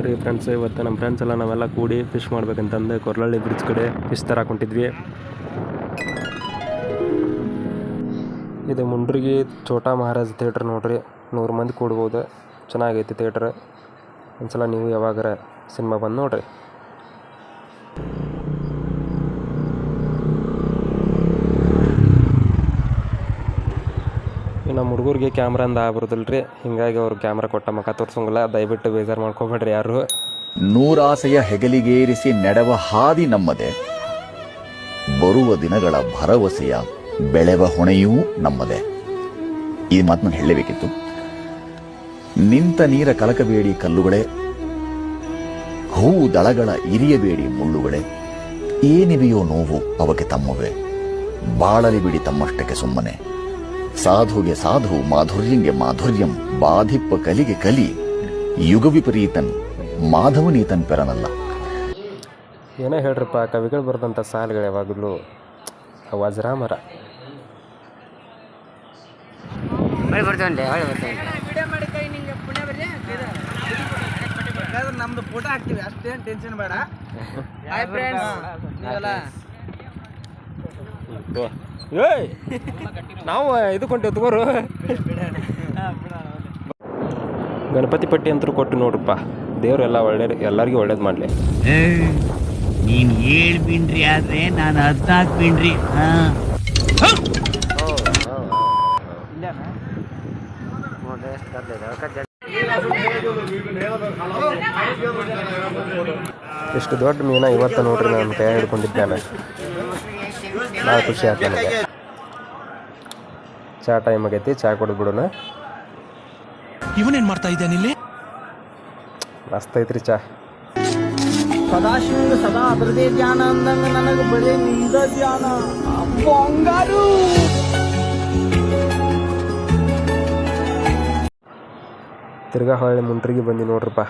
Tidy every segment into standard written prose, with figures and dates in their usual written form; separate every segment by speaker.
Speaker 1: ಬರ್ರಿ ಫ್ರೆಂಡ್ಸ್, ಇವತ್ತು ನಮ್ಮ ಫ್ರೆಂಡ್ಸ್ ಎಲ್ಲ ನಾವೆಲ್ಲ ಕೂಡಿ ಫಿಶ್ ಮಾಡ್ಬೇಕಂತಂದು ಕೊರ್ಲಳ್ಳಿ ಬ್ರಿಡ್ಜ್ ಕಡೆ ಫಿಶ್ ತರಕ್ಕೆ ಹೊಂಟಿದ್ವಿ. ಇದು ಮುಂಡ್ರಿಗಿ ಛೋಟಾ ಮಹಾರಾಜ್ ಥಿಯೇಟ್ರ್ ನೋಡ್ರಿ, 100 ಮಂದಿ ಕೂಡ್ಬೋದು. ಚೆನ್ನಾಗೈತಿ ಥಿಯೇಟ್ರ್. ಒಂದ್ಸಲ ನೀವು ಯಾವಾಗಾರ ಸಿನಿಮಾ ಬಂದು ನೋಡ್ರಿ. ನಮ್ಮ ಹುಡುಗರಿಗೆ ಕ್ಯಾಮ್ರಾ ಅಂದ ಆಗ್ಬರುದಿಲ್ರಿ, ಹಿಂಗಾಗಿ ಅವ್ರು ಕ್ಯಾಮ್ರಾ ಕೊಟ್ಟ ಮಕ್ಕ ತೋರ್ಸಂಗಿಲ್ಲ. ದಯವಿಟ್ಟು ಬೇಜಾರು ಮಾಡ್ಕೊಬೇಡ್ರಿ ಯಾರು.
Speaker 2: ನೂರಾಸೆಯ ಹೆಗಲಿಗೇರಿಸಿ ನೆಡವ ಹಾದಿ ನಮ್ಮದೇ, ಬರುವ ದಿನಗಳ ಭರವಸೆಯ ಬೆಳೆವ ಹೊಣೆಯೂ ನಮ್ಮದೇ. ಈ ಮಾತು ನಾನು ಹೇಳಬೇಕಿತ್ತು. ನಿಂತ ನೀರ ಕಲಕಬೇಡಿ ಕಲ್ಲುಗಳೇ, ಹೂವು ದಳಗಳ ಇರಿಯಬೇಡಿ ಮುಳ್ಳುಗಳೇ. ಏನಿವೆಯೋ ನೋವು ಅವಕ್ಕೆ ತಮ್ಮವೇ, ಬಾಳಲಿ ಬಿಡಿ ತಮ್ಮಷ್ಟಕ್ಕೆ ಸುಮ್ಮನೆ. ಸಾಧುಗೆ ಸಾಧು, ಮಾಧುರ್ಯಂಗೆ ಮಾಧುರ್ಯಂ, ಬಾಧಿಪ್ಪ ಕಲಿಗೆ ಕಲಿ, ಯುಗ ವಿಪರೀತನ್ ಮಾಧವನೀತನ್ ಪೆರನಲ್ಲ.
Speaker 1: ಏನೇ ಹೇಳ್ರಪ್ಪ, ಕವಿಗಳು ಬರೆದಂಥ ಸಾಲುಗಳು ಯಾವಾಗಲೂ ವಜ್ರಾಮರ.
Speaker 3: ನಮ್ದು ಫೋಟೋ ಹಾಕ್ತೀವಿ, ಅಷ್ಟೇನು ಟೆನ್ಷನ್ ಬೇಡ. ಹಾಯ್ ಫ್ರೆಂಡ್ಸ್,
Speaker 1: ನಾವು ಇದು ಕೊಂಟೇವು ತಗೋರು. ಗಣಪತಿ ಪಟ್ಟಿ ಅಂತೂ ಕೊಟ್ಟು ನೋಡ್ರಪ್ಪ, ದೇವ್ರು ಎಲ್ಲ ಎಲ್ಲರಿಗೂ ಒಳ್ಳೇದು ಮಾಡಲಿ.
Speaker 4: ನೀನು 7 ಬಿಂಡ್ರಿ ಆದ್ರೆ ನಾನು 14 ಬಿಂಡ್ರಿ.
Speaker 1: ಎಷ್ಟು ದೊಡ್ಡ ಮೀನ ಇವತ್ತು ನೋಡ್ರಿ, ನಾನು ಕೈ ಹಿಡ್ಕೊಂಡಿದ್ದಾನೆ. ಭಾಳ ಖುಷಿ ಆಯ್ತು ನನಗೆ. ಚಾ ಟೈಮ್ ಆಗೈತಿ, ಚಾ ಕೊಡ್ಬಿಡೋಣ.
Speaker 5: ಇವನೇನ್ ಮಾಡ್ತಾ ಇದ್ದಾನೆ ಇಲ್ಲಿ?
Speaker 1: ಮಸ್ತ್ ಐತ್ರಿ ಚಾ.
Speaker 3: ಸದಾಶಿವ ಸದಾ ಅದರದೇ ಧ್ಯಾನ ಅಂದಂಗ ನನಗೆ ಬರೀ ನಿಂದ ಧ್ಯಾನ. ಬಂಗಾರು
Speaker 1: ತಿರ್ಗಾ ಹೊಳ್ಳಿ ಮುಂಡ್ರಿಗೆ ಬಂದು ನೋಡ್ರಪ್ಪ.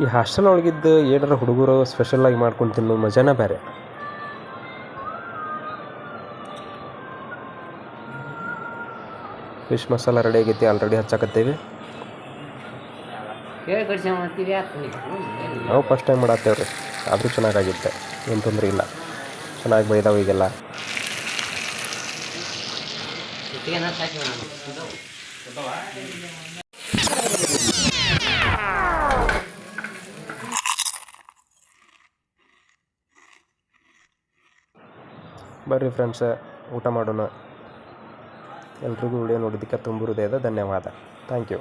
Speaker 1: ಈ ಹಾಸ್ಟೆಲ್ ಒಳಗಿದ್ದು ಏನಾರ ಹುಡುಗರು ಸ್ಪೆಷಲಾಗಿ ಮಾಡ್ಕೊಂಡು ತಿನ್ನೋ ಮಜಾನ ಬೇರೆ. ಫಿಶ್ ಮಸಾಲ ರೆಡಿ ಆಗೈತಿ, ಆಲ್ರೆಡಿ ಹಚ್ಚಾಕತ್ತೇವಿ. ನಾವು ಫಸ್ಟ್ ಟೈಮ್ ಮಾಡತ್ತೇವ್ರಿ, ಆದರೂ ಚೆನ್ನಾಗಾಗಿತ್ತೆ, ಏನು ತೊಂದರೆ ಇಲ್ಲ. ಚೆನ್ನಾಗಿ ಬೈದಾವ ಈಗೆಲ್ಲ. ಬರ್ರಿ ಫ್ರೆಂಡ್ಸ್, ಊಟ ಮಾಡೋಣ. ಎಲ್ರಿಗೂ ವಿಡಿಯೋ ನೋಡಿದ್ದಕ್ಕೆ ತುಂಬ ಹೃದಯದ ಧನ್ಯವಾದ. Thank you.